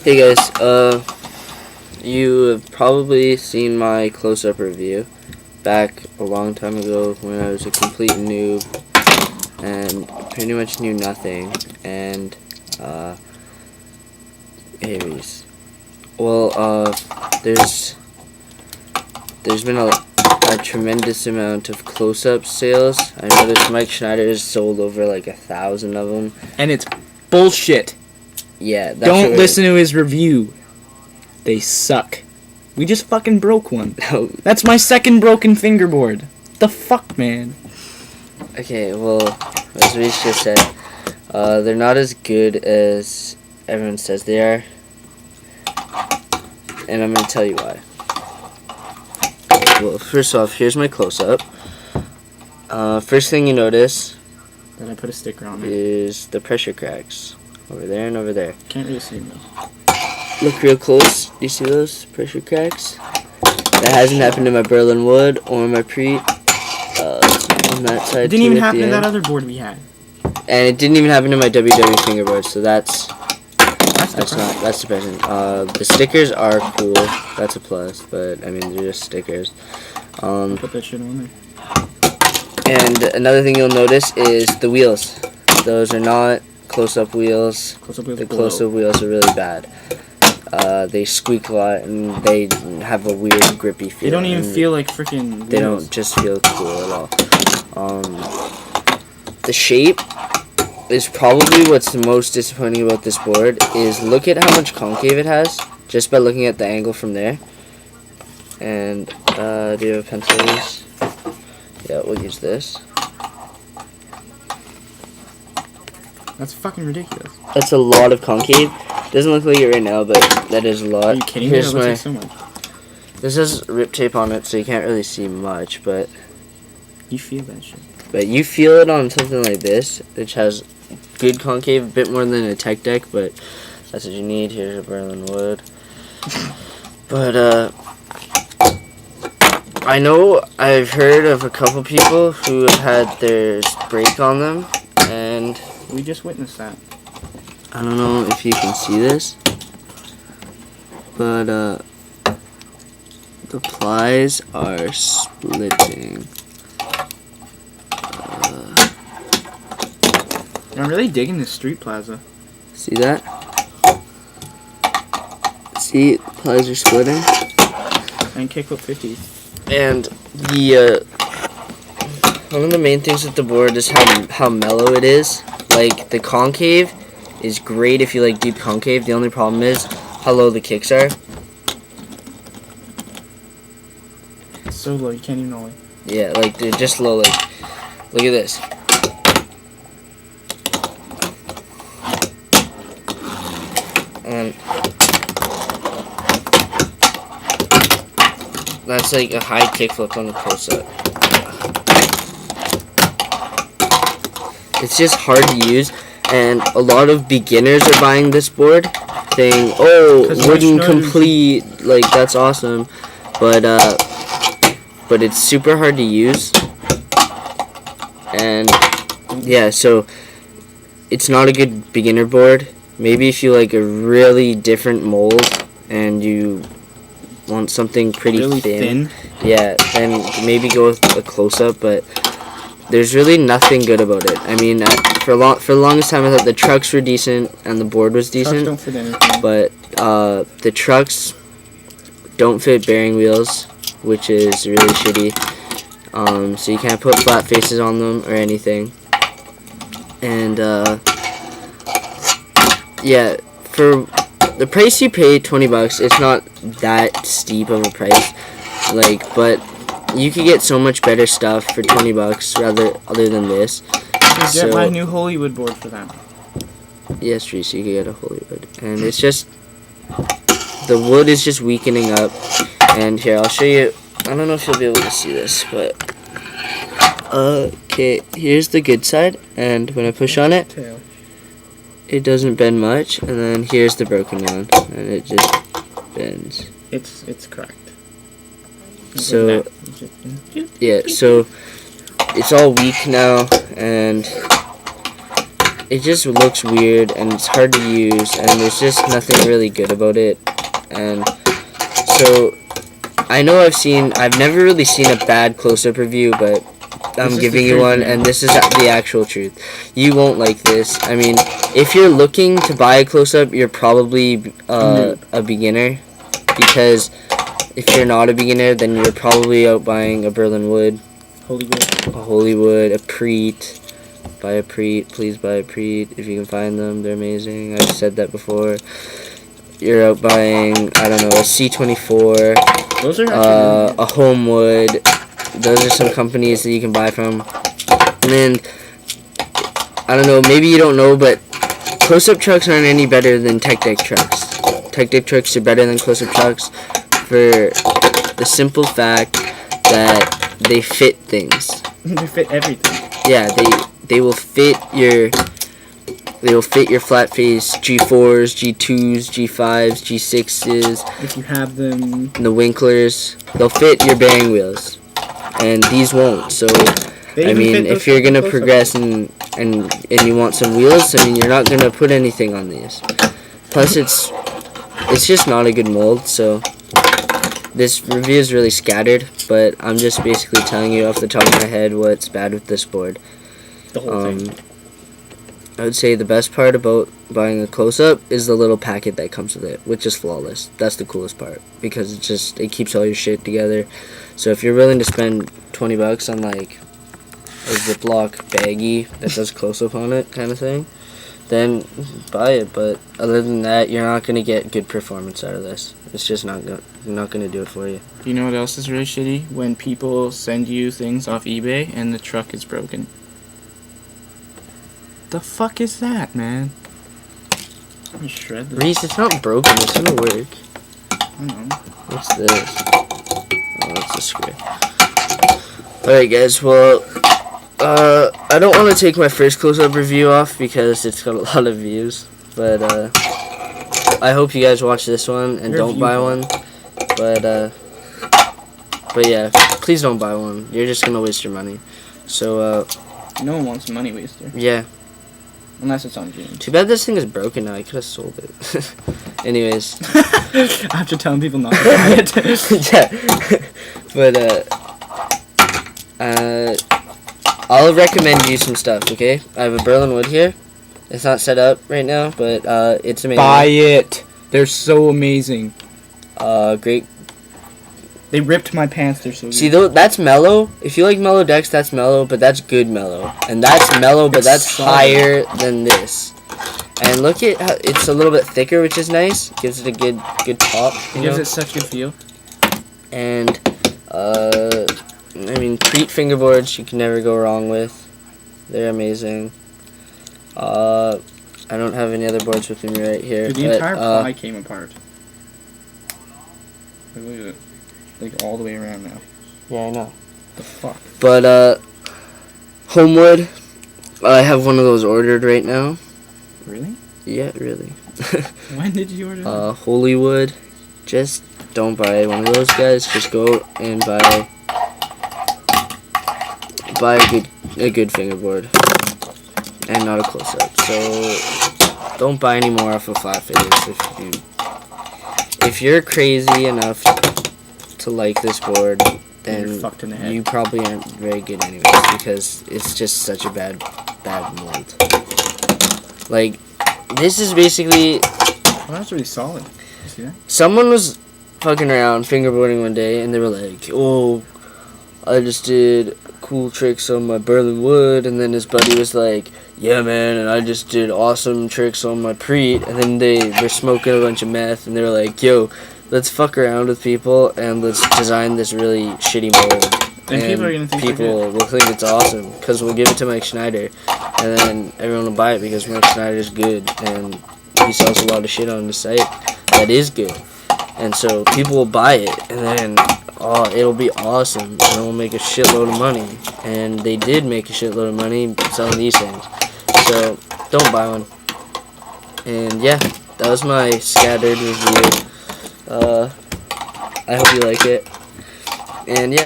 Hey guys, you have probably seen my close-up review back a long time ago when I was a complete noob and pretty much knew nothing. And anyways, well, there's been a tremendous amount of close-up sales. I noticed Mike Schneider has sold over like 1,000 of them, and it's bullshit. Yeah, that's don't listen to his review. They suck. We just fucking broke one. No. That's my second broken fingerboard. The fuck, man? Okay, well, as Reese just said, they're not as good as everyone says they are. And I'm going to tell you why. Well, first off, here's my close-up. First thing you notice... Then I put a sticker on it. ...is the pressure cracks. Over there and over there. Can't really see them. Look real close. Do you see those pressure cracks? That hasn't happened to my Berlin Wood or my Preet. On that side. It didn't even happen to that other board we had. And it didn't even happen to my WW fingerboard, so that's depressing. The stickers are cool. That's a plus, but I mean they're just stickers. Put that shit on there. And another thing you'll notice is the wheels. Those are not close-up wheels. The close-up wheels are really bad. They squeak a lot and they have a weird grippy feel. They don't even feel like freaking wheels. They don't just feel cool at all. The shape is probably what's the most disappointing about this board. Is look at how much concave it has just by looking at the angle from there. And do you have a pencil, Reese? Yeah, we'll use this. That's fucking ridiculous. That's a lot of concave. Doesn't look like it right now, but that is a lot. Are you kidding me? That looks like so much. This has rip tape on it, so you can't really see much, but... You feel that shit. But you feel it on something like this, which has good concave, a bit more than a tech deck, but that's what you need. Here's a Berlin Wood. But, I know I've heard of a couple people who have had theirs break on them, and... We just witnessed that. I don't know if you can see this, but the plies are splitting. I'm really digging this Street Plaza. See that? See, plies are splitting. And kickflip 50. And the one of the main things with the board is how mellow it is. Like, the concave is great if you like deep concave. The only problem is how low the kicks are. It's so low, you can't even know it. Yeah, like, they're just low. Like, look at this. And that's like a high kickflip on the close-up. It's just hard to use, and a lot of beginners are buying this board, saying, "Oh, wooden complete, like that's awesome," but it's super hard to use, and yeah, so it's not a good beginner board. Maybe if you like a really different mold and you want something pretty really thin, yeah, then maybe go with a close-up, but. There's really nothing good about it. I mean, for the longest time, I thought the trucks were decent and the board was decent. Trucks don't fit anything. But the trucks don't fit bearing wheels, which is really shitty. So you can't put flat faces on them or anything. And yeah, for the price you pay, $20, it's not that steep of a price. Like, but. You could get so much better stuff for $20 other than this. Get my new Hollywood board for that. Yes, Reese, you could get a Hollywood. And it's just... The wood is just weakening up. And here, I'll show you... I don't know if you'll be able to see this, but... Okay, here's the good side. And when I push on it, it doesn't bend much. And then here's the broken one. And it just bends. It's cracked. So, yeah, so it's all weak now, and it just looks weird and it's hard to use and there's just nothing really good about it. And so I know I've never really seen a bad close-up review, but I'm giving you one, and this is the actual truth. You won't like this. I mean, if you're looking to buy a close-up, you're probably a beginner, because if you're not a beginner, then you're probably out buying a Berlin Wood, Hollywood. a Hollywood, a Preet. Buy a Preet. Please buy a Preet if you can find them. They're amazing. I've said that before. You're out buying, I don't know, a C24, Those are a Homewood. Those are some companies that you can buy from. And then, I don't know, maybe you don't know, but close-up trucks aren't any better than Tech Deck trucks. Tech Deck trucks are better than close-up trucks for the simple fact that they fit things. They fit everything. Yeah, they will fit your flat face G4s, G2s, G5s, G6s. If you have them. The Winklers, they'll fit your bearing wheels. And these won't. So I mean, if you're gonna progress and you want some wheels, I mean, you're not gonna put anything on these. Plus, it's just not a good mold. So this review is really scattered, but I'm just basically telling you off the top of my head what's bad with this board. The whole thing. I would say the best part about buying a close-up is the little packet that comes with it, which is flawless. That's the coolest part, because it keeps all your shit together. So if you're willing to spend $20 on like a Ziploc baggie that does close-up on it kind of thing, then buy it. But other than that, you're not gonna get good performance out of this. It's just not gonna do it for you. You know what else is really shitty? When people send you things off eBay and the truck is broken. The fuck is that, man? Let me shred this. Reese, it's not broken. It's gonna work. I don't know. What's this? Oh, that's a screw. Alright, guys. Well, I don't want to take my first close-up review off because it's got a lot of views. But I hope you guys watch this one and don't buy one. But yeah, please don't buy one. You're just gonna waste your money. So no one wants a money waster. Yeah. Unless it's on jeans. Too bad this thing is broken now. I could have sold it. Anyways. After telling people not to buy it. Yeah. But I'll recommend you some stuff, okay? I have a Berlin Wood here. It's not set up right now, but it's amazing. Buy it. They're so amazing. Great. They ripped my pants. They're so good. See, though, that's mellow. If you like mellow decks, that's mellow, but that's good mellow. And that's mellow, but that's higher than this. And look at how it's a little bit thicker, which is nice. Gives it a good pop. It gives it such good feel. And I mean, Preet fingerboards you can never go wrong with. They're amazing. I don't have any other boards with me right here. Dude, the entire ply came apart. Look at it. Like all the way around now. Yeah, I know. The fuck? But Homewood, I have one of those ordered right now. Really? Yeah, really. When did you order that? Hollywood. Just don't buy one of those, guys. Just go and buy a good fingerboard and not a close-up. So don't buy any more off of flat face. If you're crazy enough to like this board, then you're fucked in the head. You probably aren't very good anyways, because it's just such a bad mold. Like, this is basically... Well, that's really solid. You see that? Someone was fucking around fingerboarding one day, and they were like, "Oh, I just did cool tricks on my Berlin Wood," and then his buddy was like, "Yeah, man, and I just did awesome tricks on my Preet," and then they were smoking a bunch of meth, and they were like, "Yo, let's fuck around with people, and let's design this really shitty mold." And people are gonna think people will think it's awesome, because we'll give it to Mike Schneider, and then everyone will buy it because Mike Schneider's good, and he sells a lot of shit on the site that is good. And so people will buy it, and then it'll be awesome, and we'll make a shitload of money. And they did make a shitload of money selling these things. So don't buy one. And yeah, that was my scattered review. I hope you like it. And yeah.